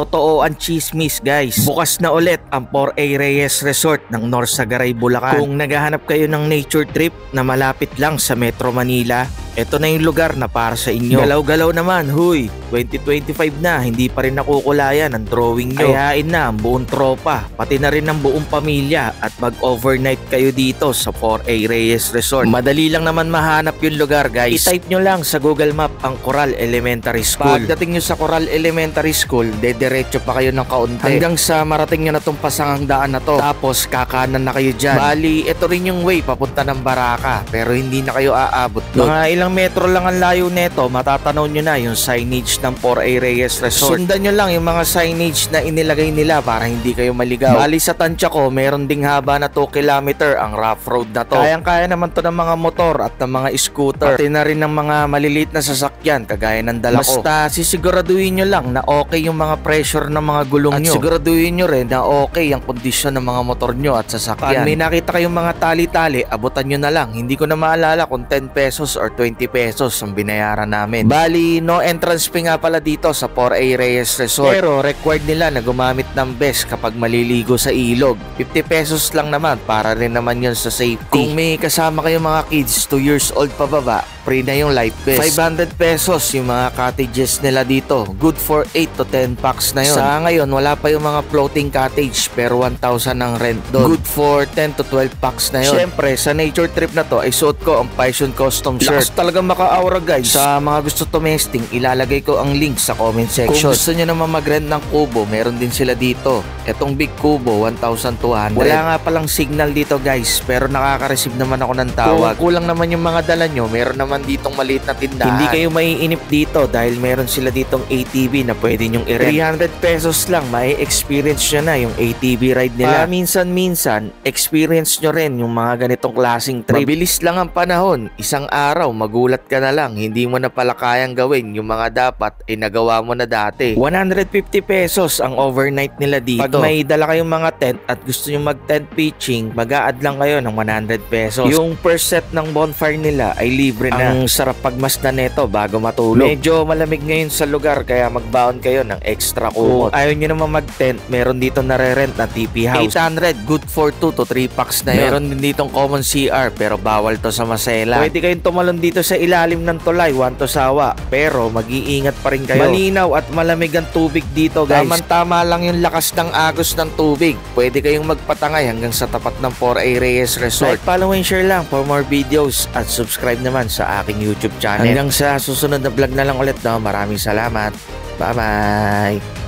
totoo ang chismis guys. Bukas na ulit ang 4A Reyes Resort ng Norsagaray, Bulacan. Kung naghahanap kayo ng nature trip na malapit lang sa Metro Manila, ito na yung lugar na para sa inyo. Galaw-galaw naman, huy. 2025 na, hindi pa rin nakukulayan ang drawing nyo. Kayain na ang buong tropa, pati na rin ang buong pamilya at mag-overnight kayo dito sa 4A Reyes Resort. Madali lang naman mahanap yung lugar guys. I-type nyo lang sa Google Map ang Coral Elementary School. Pagdating nyo sa Coral Elementary School, dediretso pa kayo ng kaunti hanggang sa marating nyo na tong pasangang daan na to. Tapos kakanan na kayo dyan. Bali, ito rin yung way papunta ng Baraka, pero hindi na kayo aabot doon. Mga ilang metro lang ang layo neto, matatanaw nyo na yung signage ng 4A Reyes Resort. Sundan nyo lang yung mga signage na inilagay nila para hindi kayo maligaw. Bali sa tansya ko, meron ding haba na 2 kilometer ang rough road na to. Kayang-kaya naman to ng mga motor at ng mga scooter, pati na rin ng mga maliliit na sasakyan kagaya ng dala ko. Basta sisiguraduhin nyo lang na okay yung mga pressure ng mga gulong nyo. At siguraduhin nyo rin na okay ang kondisyon ng mga motor nyo at sasakyan. Pag may nakita kayong mga tali-tali, abutan nyo na lang. Hindi ko na maalala kung 10 pesos or 20 pesos ang binayaran namin. Bali, no entrance fee nga pala dito sa 4A Reyes Resort. Pero required nila na gumamit ng vest kapag maliligo sa ilog. 50 pesos lang naman, para rin naman yun sa safety. Kung may kasama kayong mga kids 2 years old pababa, free na yung life vest. 500 pesos yung mga cottages nila dito. Good for 8 to 10 packs na yun. Sa ngayon, wala pa yung mga floating cottage, pero 1,000 ang rent doon. Good for 10 to 12 packs na yun. Siyempre, sa nature trip na to, ay suot ko ang Python custom shirt. Lakas talagang maka-aura guys. Sa mga gusto tumesting, ilalagay ko ang link sa comment section. Kung gusto nyo naman mag-rent ng kubo, meron din sila dito. Etong big kubo, 1,200. Wala nga palang signal dito guys, pero nakaka-receive naman ako ng tawag. Kung kulang naman yung mga dala nyo, meron naman ditong maliit na tindahan. Hindi kayo maiinip dito dahil meron sila ditong ATV na pwede nyong i-rent. 300 pesos lang, may experience nyo na yung ATV ride nila. Minsan-minsan, experience nyo rin yung mga ganitong klaseng trip. Mabilis lang ang panahon. Isang araw, magulat ka na lang. Hindi mo na pala kayang gawin yung mga dapat ay nagawa mo na dati. 150 pesos ang overnight nila dito. Pag may dala kayong mga tent at gusto nyo mag-tent pitching, mag-a-add lang kayo ng 100 pesos. Yung first set ng bonfire nila ay libre na. Ang sarap pagmasdan neto bago matulog. Medyo malamig ngayon sa lugar kaya magbaon kayo ng extra kumot. Kung ayaw nyo naman mag-tent, meron dito nare-rent na TP house. 800, good for 2 to 3 packs na yun. Meron din ditong common CR pero bawal to sa Masela. Pwede kayong tumalon dito sa ilalim ng tulay, Wanto Sawa, pero mag-iingat pa rin kayo. Malinaw at malamig ang tubig dito guys. Tama lang yung lakas ng agos ng tubig. Pwede kayong magpatangay hanggang sa tapat ng 4A Reyes Resort. Like, follow and share lang for more videos at subscribe naman sa aking YouTube channel. Hanggang sa susunod na vlog na lang ulit. Maraming salamat. Bye-bye.